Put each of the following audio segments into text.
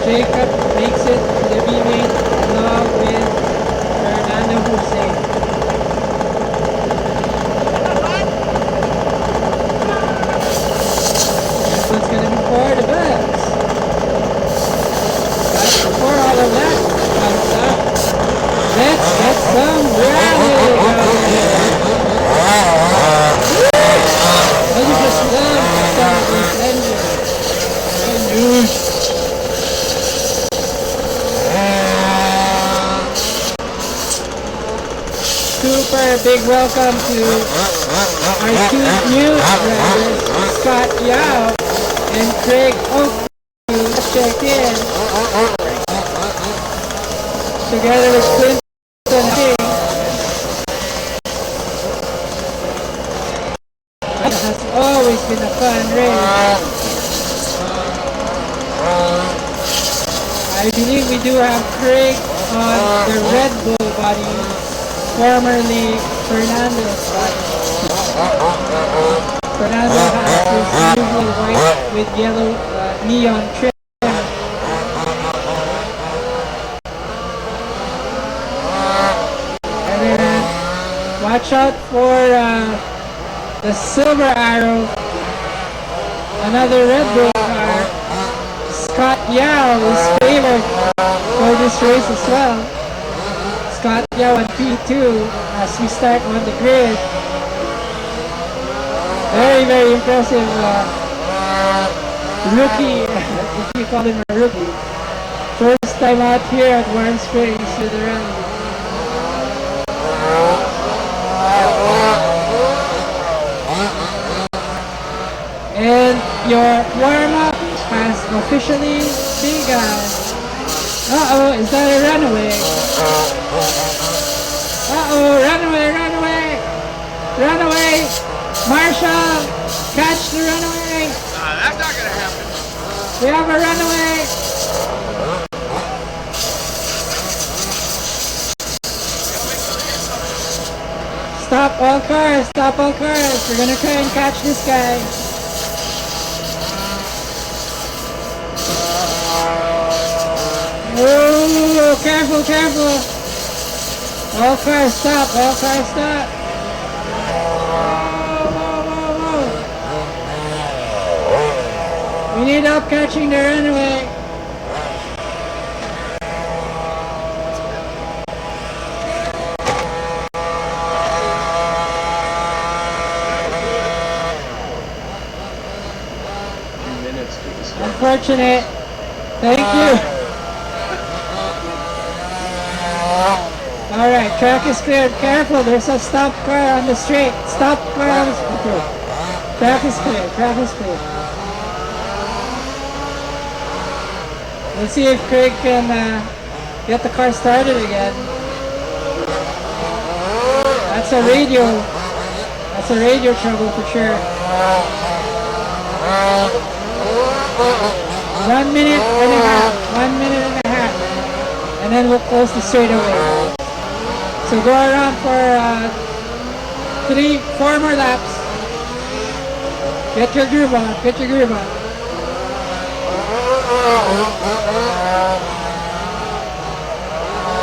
Jacob makes it to the B-main along with Fernando Jose. This one's gonna be for the best. But before all of that comes up, let's get some rally going. I just love some of these engines. Super big welcome to our two new drivers, Scott Yao and Craig Oak, who checked in together with Clinton King. It has always been a fun race. I believe we do have Craig on the Red Bull body, formerly Fernando's body. Fernando has this usual white with yellow neon trim. And then watch out for the Silver Arrow, another Red Bull car. Scott Yao is favored for this race as well. Scott Yao on P2 as we start on the grid. Very, very impressive rookie, if you call him a rookie. First time out here at Warm Springs with the rally. And your warm-up has officially begun. Uh-oh, is that a runaway? Uh-oh, runaway, runaway! Runaway! Marshall, catch the runaway! That's not gonna happen. We have a runaway! Stop all cars, stop all cars. We're gonna try and catch this guy. Oh, careful, careful. All cars stop, all cars stop. Whoa, whoa, whoa. We need help catching the runaway. Unfortunate. Thank you. Alright, track is cleared. Careful, there's a stop car on the straight. Stop car on the straight. Okay. Track is clear, track is clear. Let's see if Craig can get the car started again. That's a radio. That's a radio trouble for sure. 1 minute and a half. 1 minute and a half. And then we'll close the straightaway. So go around for 4 more laps. Get your groove on, get your groove on.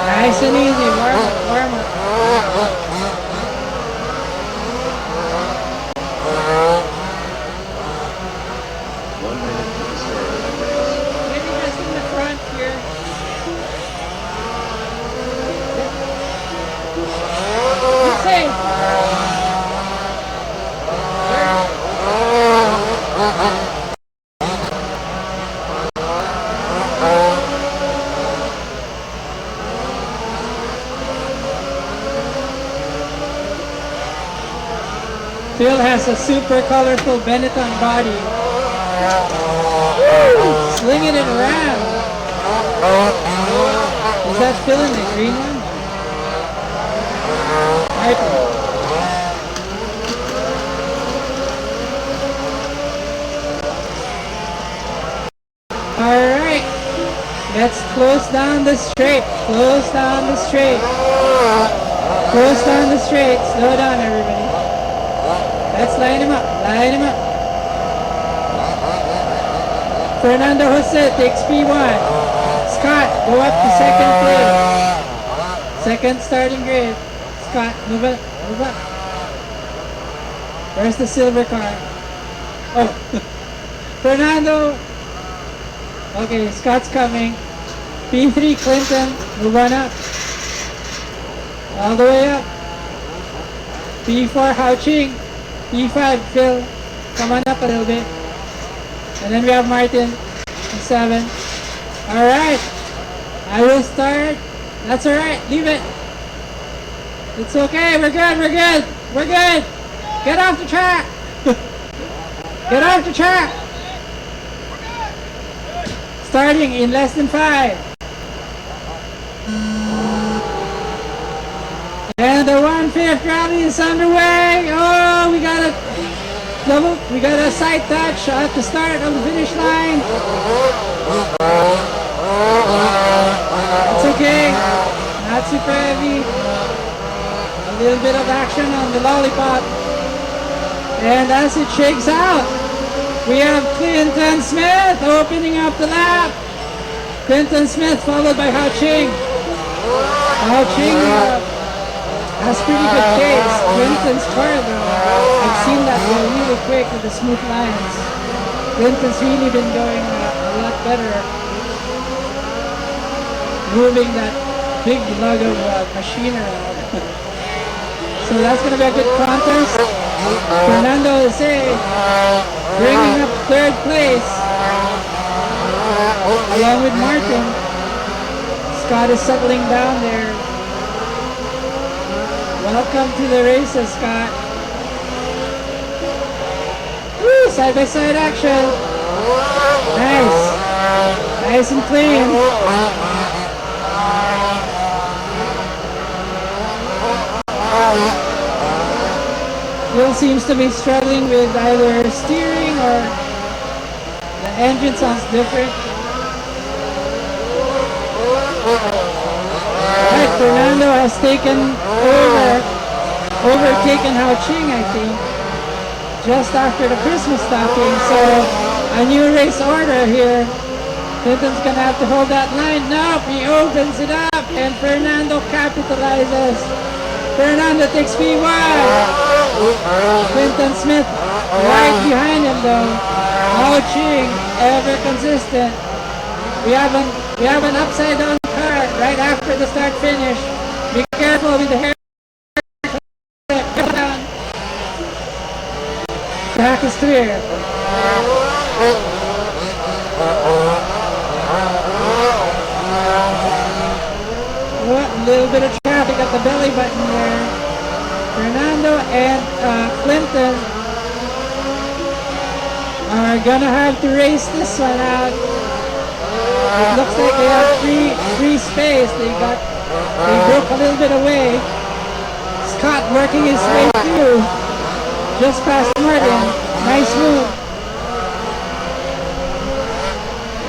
Nice and easy, warm up, warm up. Maybe just in the front here. Phil has a super colorful Benetton body. Woo! Slinging it around. Is that Phil in the green one? Alright, let's close down the straight, close down the straight, close down the straight, slow down everybody. Let's line him up, line him up. Fernando Jose takes P1. Scott, go up to second place. Second starting grid. Scott, move up, move up. Where's the silver car? Oh, Fernando. Okay, Scott's coming. P3, Clinton, move on up. All the way up. P4, Hao Ching. P5, Phil, come on up a little bit. And then we have Martin, P7. Alright, I will start. That's alright, leave it. It's okay, we're good, we're good, we're good. Get off the track. Get off the track. Starting in less than 5. And the 1/5 rally is underway. Oh, we got a side touch at the start of the finish line. It's okay, not super heavy. A little bit of action on the lollipop. And as it shakes out, we have Clinton Smith opening up the lap. Clinton Smith followed by Hao Ching. Hao Ching has pretty good pace. Clinton's car though, I've seen that go really quick with the smooth lines. Clinton's really been going a lot better. Moving that big lug of machine around. So that's going to be a good contest. Fernando Jose bringing up third place along with Martin. Scott is settling down there. Welcome to the races, Scott. Woo, side by side action. Nice. Nice and clean. Phil seems to be struggling with either steering or the engine sounds different. Right, Fernando has overtaken Hao Ching, I think, just after the Christmas stocking. So a new race order here. Clinton's gonna have to hold that line. Nope, he opens it up and Fernando capitalizes. Fernando takes P1. Clinton Smith right behind him though. Hao Ching, ever consistent. We have an upside down car right after the start finish. Be careful with the hair. Track is clear. Oh, a little bit of traffic at the belly button there. Fernando and Clinton are gonna have to race this one out. It looks like they have free space. They broke a little bit away. Scott working his way through. Just past Martin. Nice move.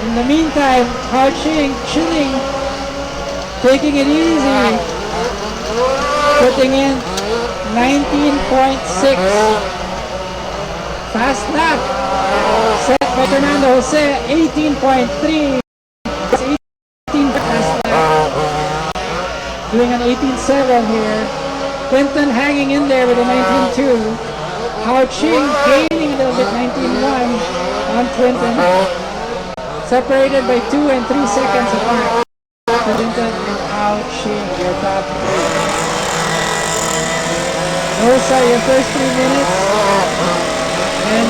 In the meantime, Hao Ching chilling, taking it easy, putting in 19.6 fast lap. Set by Fernando Jose, 18.3. 18 fast lap. Doing an 18.7 here. Clinton hanging in there with a 19.2. Hao Ching gaining a little bit, 19.1 on Clinton. Separated by 2 and 3 seconds apart. Clinton and Hao Ching, your top three. Those are your first 3 minutes. And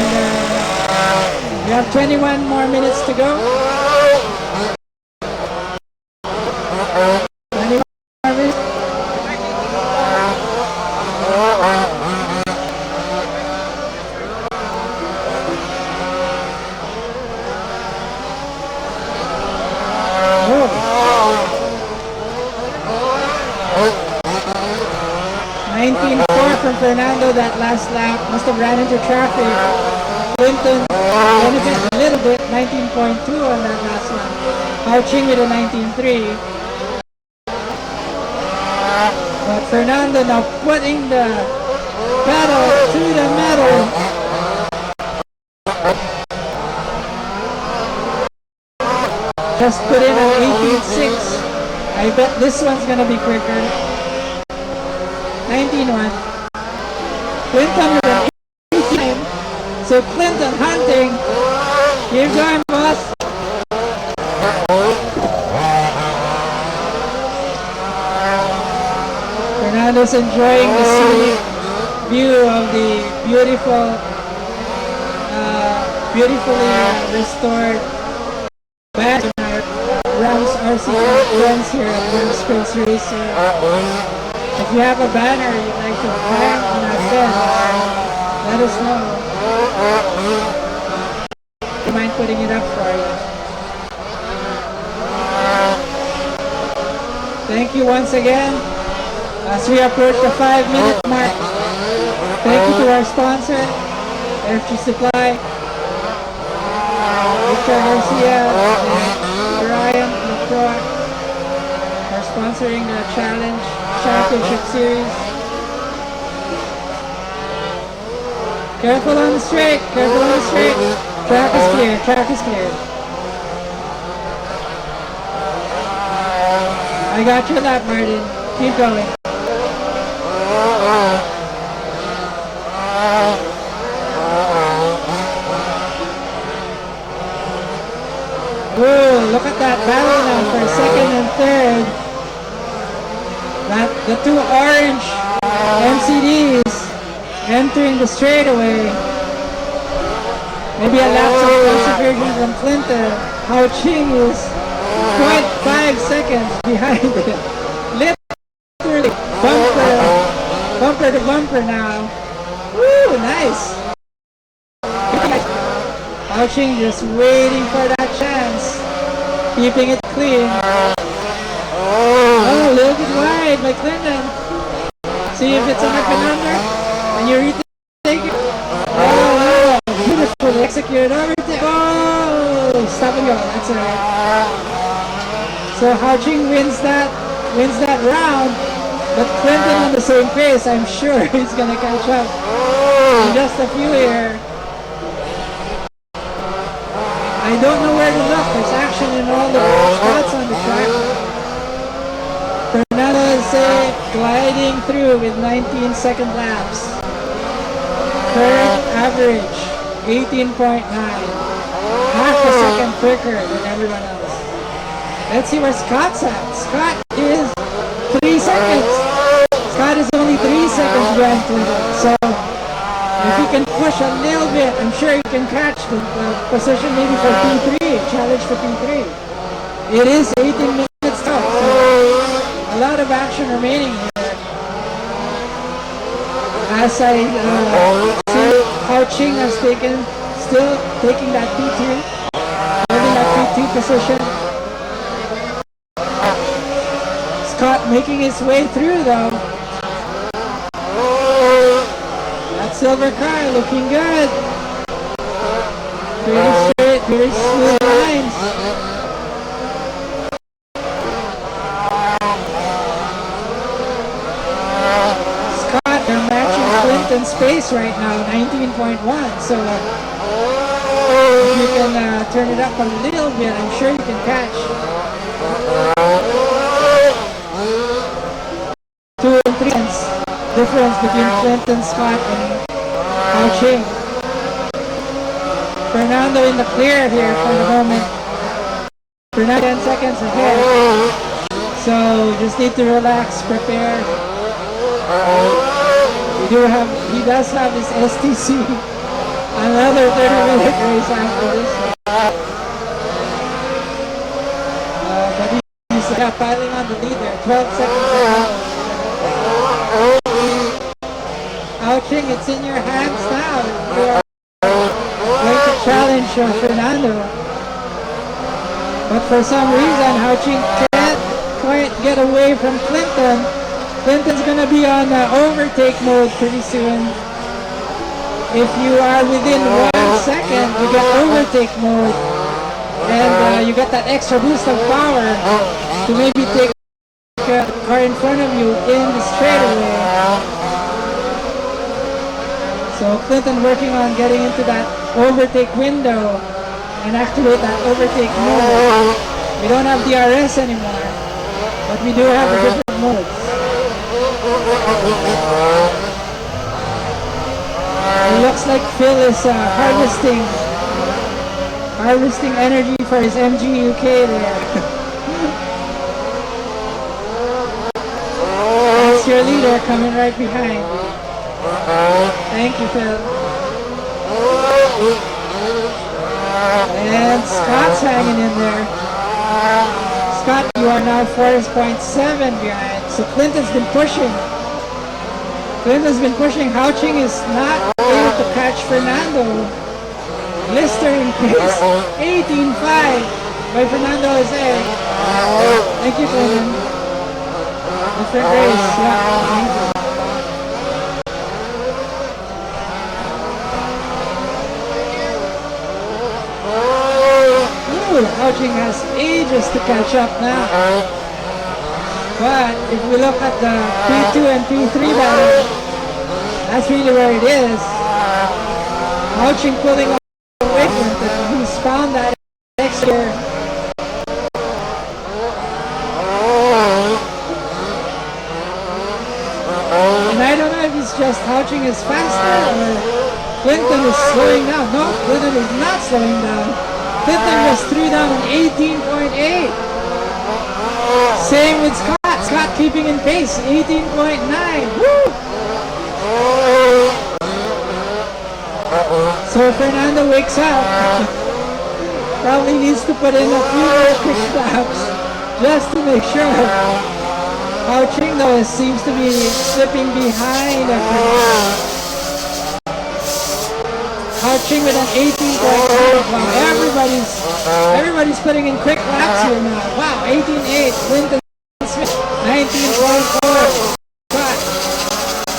we have 21 more minutes to go. 21 more minutes. From Fernando that last lap, must have ran into traffic. Clinton benefit a little bit, 19.2 on that last one. Hao Ching with a 19.3. But Fernando now putting the pedal to the metal. just put in an 18.6. I bet this one's gonna be quicker. 19.1. Clinton with an 18. So Clinton hunting. Keep going, boss. Fernando's enjoying the scenic view of the beautifully restored badge on our RAMS RC friends here at RAMS Springs Racer. If you have a banner you'd like to hang on our fence, let us know. I mind putting it up for you. Thank you once again. As we approach the 5-minute mark, thank you to our sponsor, FG Supply, Richard Garcia, and Ryan LaCroix for sponsoring the Challenge Championship Series. Careful on the straight, careful on the straight. Track is clear, track is clear. I got your lap, Martin. Keep going. Whoa, look at that battle now for second and third. The two orange MCDs entering the straightaway. Maybe a lapse of concentration from Clinton. Hao Ching is 0.5 seconds behind it. Literally bumper to bumper now. Woo, nice. Hao Ching just waiting for that chance, keeping it clean. Oh, a little bit wide by Clinton. See if it's under Fernando, and you retake it. Oh, beautifully executed overtake. Oh, stop and go. That's it. So Hao Ching wins that round, but Clinton on the same pace. I'm sure he's gonna catch up in just a few here. I don't know where to look. There's action in all the spots on the track. Fernando is gliding through with 19-second laps. Current average 18.9. Half a second quicker than everyone else. Let's see where Scott's at. Scott is 3 seconds. Scott is only 3 seconds behind Clinton. So if he can push a little bit, I'm sure he can catch the position maybe for P3, challenge for P3. It is 18 minutes out, so a lot of action remaining here. As I see Hao Ching has still taking that P2, holding that P2 position. Scott making his way through though. Silver car looking good. Pretty straight, very smooth lines. Scott, they're matching Clinton's pace right now, 19.1. So if you can turn it up a little bit, I'm sure you can catch. 2 and 3 cents difference between Clinton, Scott, and Hao Ching. Fernando in the clear here for the moment. Fernando 10 seconds ahead. So just need to relax, prepare. He does have his STC. Another 30-minute race after this. But he's piling on the lead there. 12 seconds ahead. Hao Ching, it's in your hands now. You are going to challenge Fernando. But for some reason, Hao Ching can't quite get away from Clinton. Clinton's going to be on overtake mode pretty soon. If you are within 1 second, you get overtake mode. And you get that extra boost of power to maybe take the car in front of you in the straightaway. So Clinton working on getting into that overtake window and activate that overtake mode. We don't have DRS anymore, but we do have the different modes. It looks like Phil is harvesting energy for his MG UK there. That's your leader coming right behind. Thank you, Phil. And Scott's hanging in there. Scott, you are now 4.7 behind. So Clinton's been pushing. Houching is not able to catch Fernando. Blistering pace. 18.5 by Fernando Jose. Thank you, Clinton. Different race. Yeah, thank you. Houching has ages to catch up now. But if we look at the P2 and P3 battle, that's really where it is. Houching pulling off the Wakeland, and he's found that next year. And I don't know if it's just Houching is faster or Clinton is slowing down. No, Clinton is not slowing down. Clinton was 3 down on 18.8. Same with Scott. Scott keeping in pace, 18.9. Woo! So Fernando wakes up. Probably needs to put in a few more quick laps just to make sure. Houching though seems to be slipping behind. Houching with an 18.5. Wow, everybody's putting in quick laps here now. Wow, 18.8. Clinton Smith, 19.4. But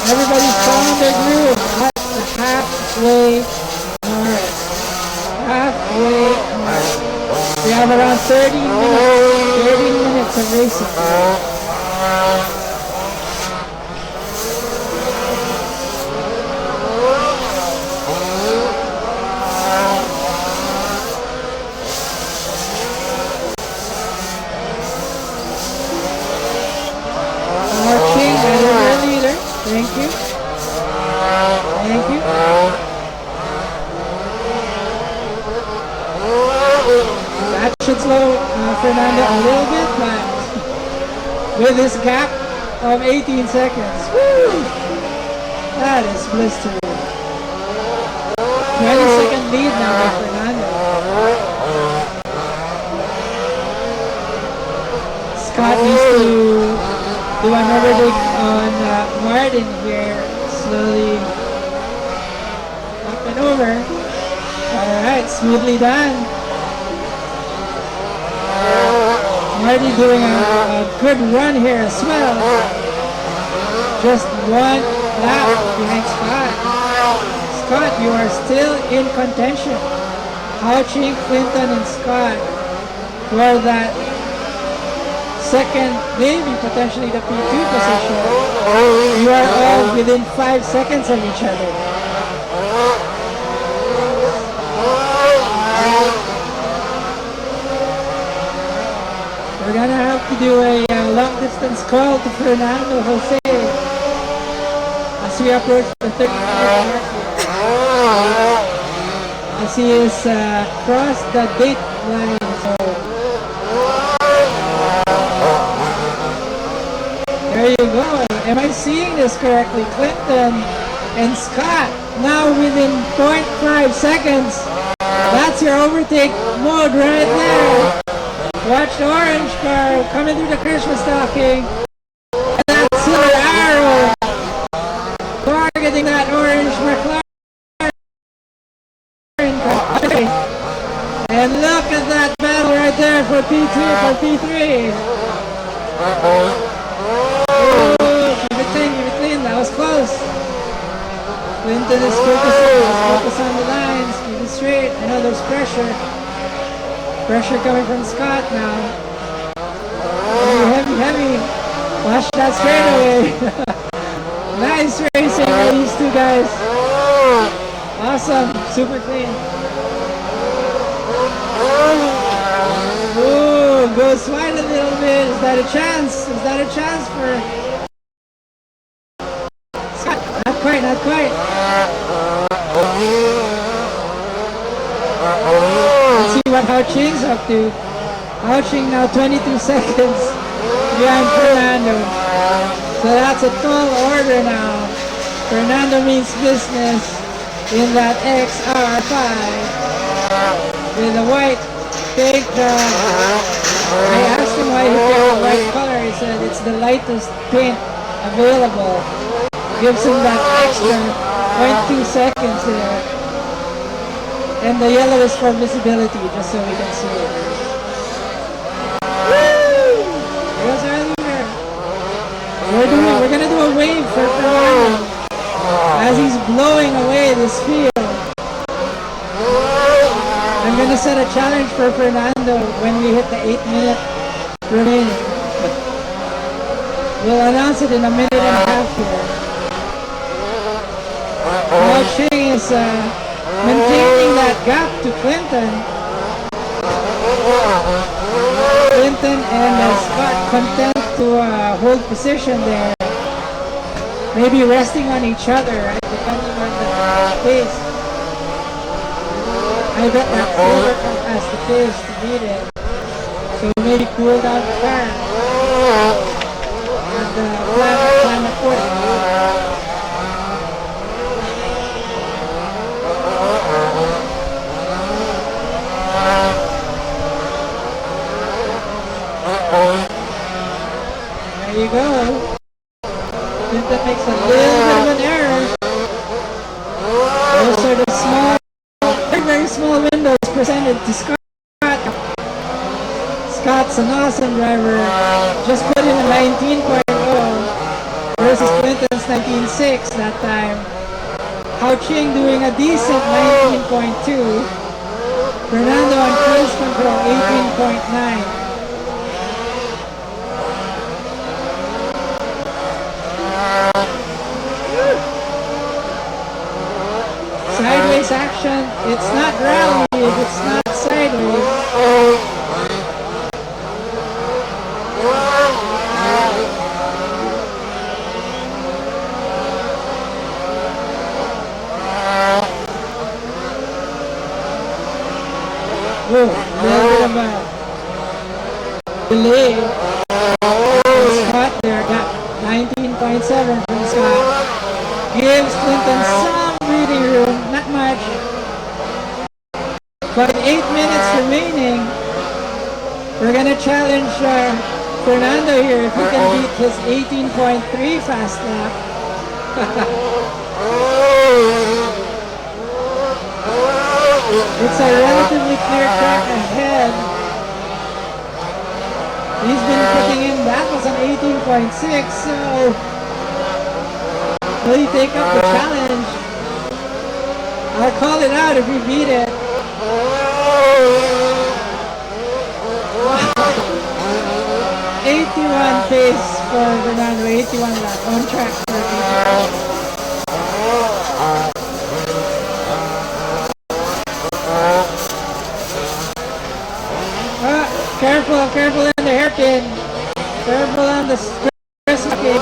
everybody's found their groove at the halfway mark. Halfway mark. We have around 30 minutes of racing. Thank you. Thank you. That should slow Fernando a little bit, but with this gap of 18 seconds, woo, that is blistering. 20-second lead now by Fernando. Scott needs to do an overtake on Martin here, slowly up and over. Alright, smoothly done. Marty doing a good run here as well. Just one lap behind Scott. Scott, you are still in contention. Houching, Clinton, and Scott for that second, maybe potentially the P2 position. You are all within 5 seconds of each other. We're gonna have to do a long distance call to Fernando Jose as we approach the 30 minute mark, as he is crossed the date line. There you go. Am I seeing this correctly? Clinton and Scott now within 0.5 seconds. That's your overtake mode right there. Watch the orange car coming through the Christmas stocking. And that silver arrow targeting that orange McLaren car. And look at that battle right there for P2, for P3. Keep it clean, that was close. Clinton is focus on the lines, keep it straight. I know there's pressure. Pressure coming from Scott now. Heavy. Watch that straightaway. Nice racing by these two guys. Awesome, super clean. Ooh, goes wide a little bit. Is that a chance? Is that a chance for Scott? Not quite, not quite. Let's see what Hao Ching's up to. Hao Ching now 22 seconds behind Fernando. So that's a tall order now. Fernando means business in that XR5 with the white big. I asked him why he picked the white color. He said it's the lightest paint available. Gives him that extra 0.2 seconds there. And the yellow is for visibility, just so we can see it. Woo! Goes our leader. We're gonna do a wave for Fernando as he's blowing away this field. I'm gonna set a challenge for Fernando when we hit the 8-minute remaining. We'll announce it in a minute and a half here. Hao Ching is maintaining that gap to Clinton. Clinton and Scott content to hold position there. Maybe resting on each other, right? Depending on the pace. I bet that Silver has the pace to beat it. So maybe cool down the car. And plan accordingly. There you go. Clinton makes a little bit of an error. Those are the small, very small windows presented to Scott. Scott's an awesome driver. Just put in a 19.0 versus Clinton's 19.6 that time. Hao Ching doing a decent 19.2. Fernando on cruise control 18.9. Sideways action. It's not rally if it's not sideways. Whoa, a little bit of a delay. Scott there got 19.7 from Scott. Gives Clinton some breathing room, not much. But 8 minutes remaining. We're gonna challenge Fernando here if he can beat his 18.3 fast lap. It's a relatively clear track ahead. He's been putting in, that was an 18.6, so will he take up the challenge? I'll call it out if we beat it. 81 pace for Fernando, 81 lap on track for Egypt. Careful in the hairpin. Careful on the stress bucket.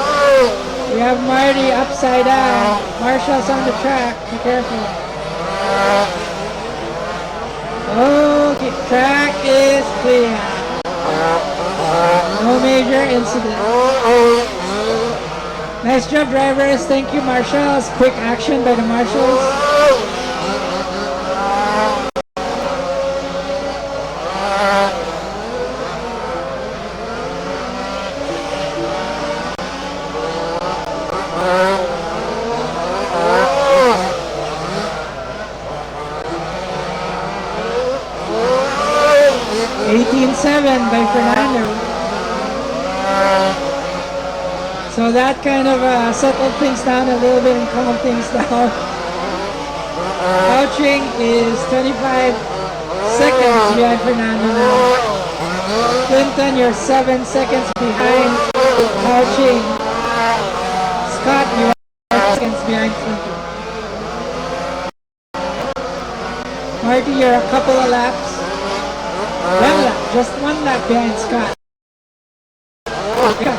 We have Marty upside down. Marshall's on the track. Be careful. Okay, track is clear. No major incident. Nice job, drivers. Thank you, marshals. Quick action by the marshals. By Fernando. So that kind of settled things down a little bit and calmed things down. Hao Ching is 25 seconds behind Fernando now. Clinton, you're 7 seconds behind Hao Ching. Scott, you are 5 seconds behind Clinton. Marty, you're a couple of laps One lap, just one lap behind Scott. Yeah.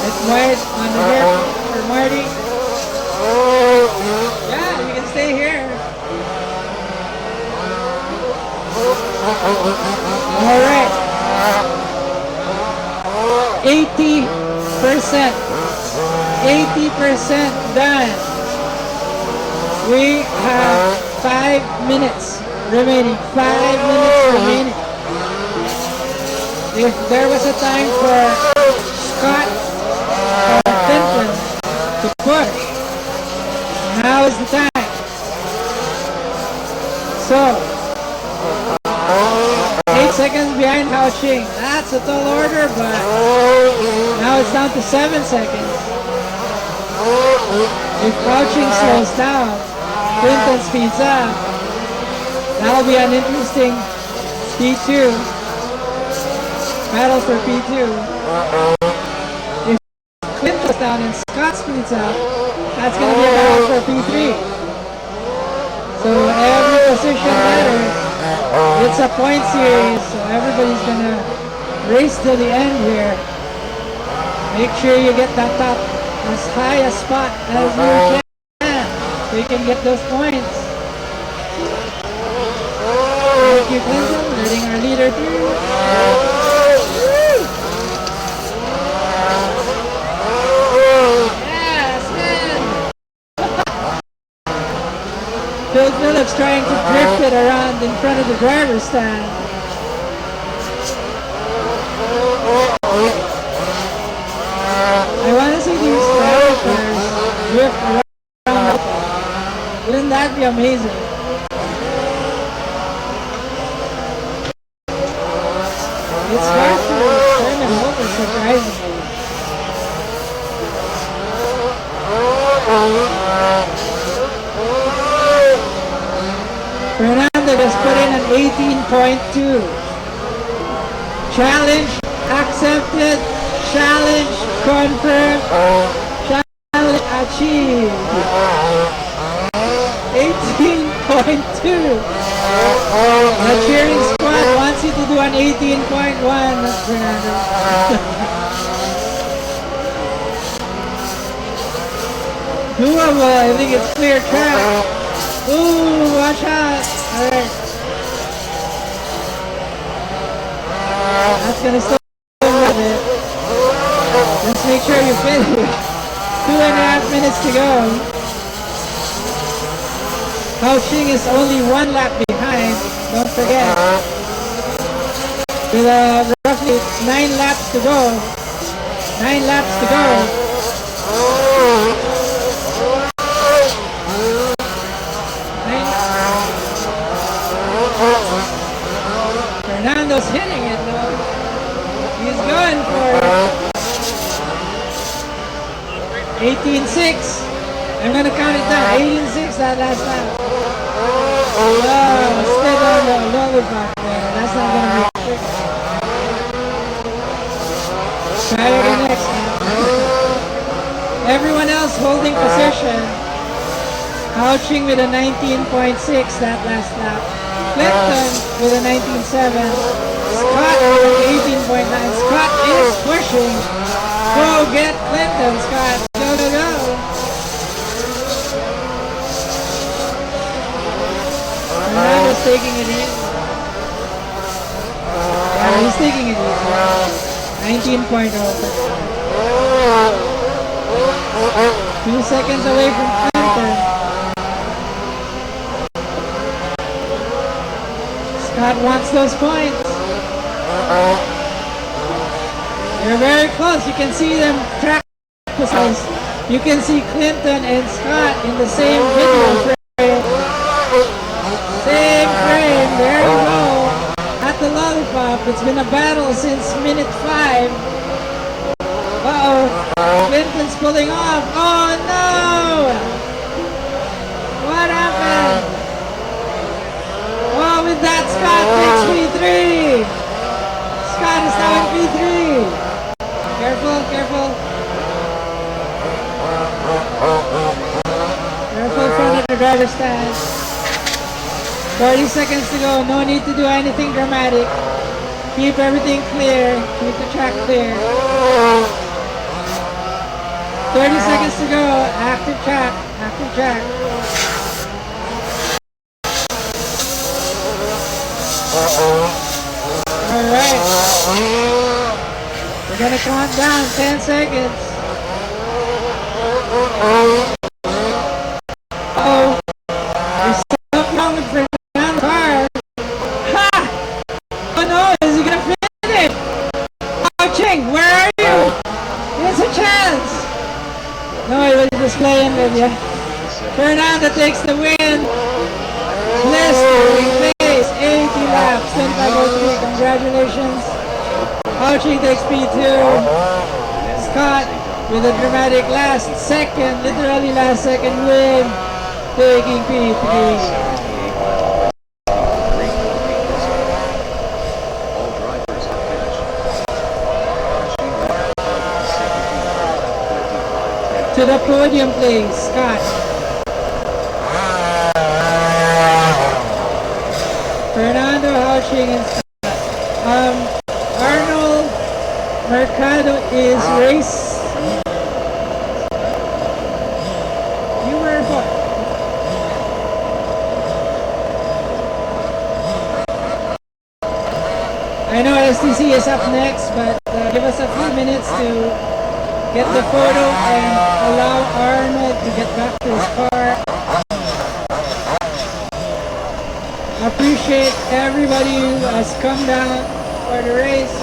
It's wide on the left for Marty. Yeah, you can stay here. All right. 80%. 80% done. We have 5 minutes remaining. 5 minutes remaining. If there was a time for Scott or Clinton to push, now is the time. So, 8 seconds behind Hao Qing. That's a tall order, but now it's down to 7 seconds. If Hao Qing slows down, Clinton speeds up. That'll be an interesting P2. Battle for P2. If Clinton slows down and Scott speeds up, that's going to be a battle for P3. So every position matters. It's a point series, so everybody's gonna race to the end here. Make sure you get that top as high a spot as you can, so you can get those points. Thank you, Clinton, letting our leader through. Yes, man! Phil Phillips trying to drift it around in front of the driver's stand. I want to see these driver cars drift around. Wouldn't that be amazing? It's hard to turn them over, surprisingly. Fernando just put in an 18.2. Challenge accepted. Challenge confirmed. Challenge achieved. 18.2. The cheering squad wants you to do an 18.1, Fernando. Doable, I think it's clear track. Ooh, watch out. Alright. That's gonna stay with it. Just make sure you finish. 2.5 minutes to go. Hao Qing is only 1 lap behind. Don't forget. With roughly 9 laps to go. 9 laps to go. Fernando's hitting it though. He's going for it. 18.6. I'm gonna count it down. 18.6 that last lap. Oh, still on the lollipop there. That's not gonna be quick. Try again next time. Everyone else holding position. Hao Qing with a 19.6 that last lap. Clinton with a 19.7. Scott with an 18.9. Scott is pushing. Go get Clinton, Scott. Go, go, go. Fernando's taking it easy. Yeah, he's taking it easy. 19.0. 2 seconds away from Clinton. Scott wants those points. They're very close. You can see them track precise. You can see Clinton and Scott in the same video frame. Same frame. There you go. At the lollipop. It's been a battle since minute 5. Uh-oh. Clinton's pulling off. Oh no! What happened? Oh, with that, Scott takes P3. Scott is now starter stand. 40 seconds to go. No need to do anything dramatic. Keep everything clear. Keep the track clear. 30 seconds to go. Active track. Active track. Alright. We're gonna count down 10 seconds. Oh, there's something wrong with Fernando's car. Ha! Oh no, is he gonna finish? Ouching, where are you? There's a chance. No, he was just playing with you. Fernando takes the win. Blistering place, 80 laps, 25.03. Congratulations. Ouching takes P2. Scott with a dramatic last second, literally last second win, taking P3. To the podium, please, Scott. Fernando, Houching, and Scott. Arnold Mercado is race. You were what? I know STC is up next, but give us a few minutes to get the photo and allow Arnold to get back to his car. Appreciate everybody who has come down for the race.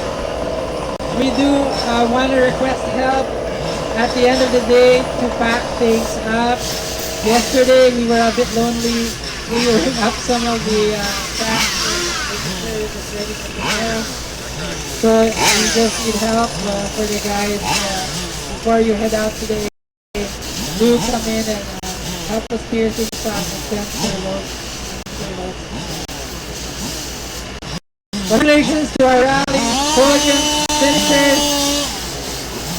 We do want to request help at the end of the day to pack things up. Yesterday we were a bit lonely clearing up some of the tracks and making sure it was ready for tomorrow. So we just need help for the guys before you head out today. Do come in and help us clear things up and send for loads. Congratulations to our rally podium finishers.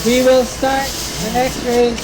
We will start the next race.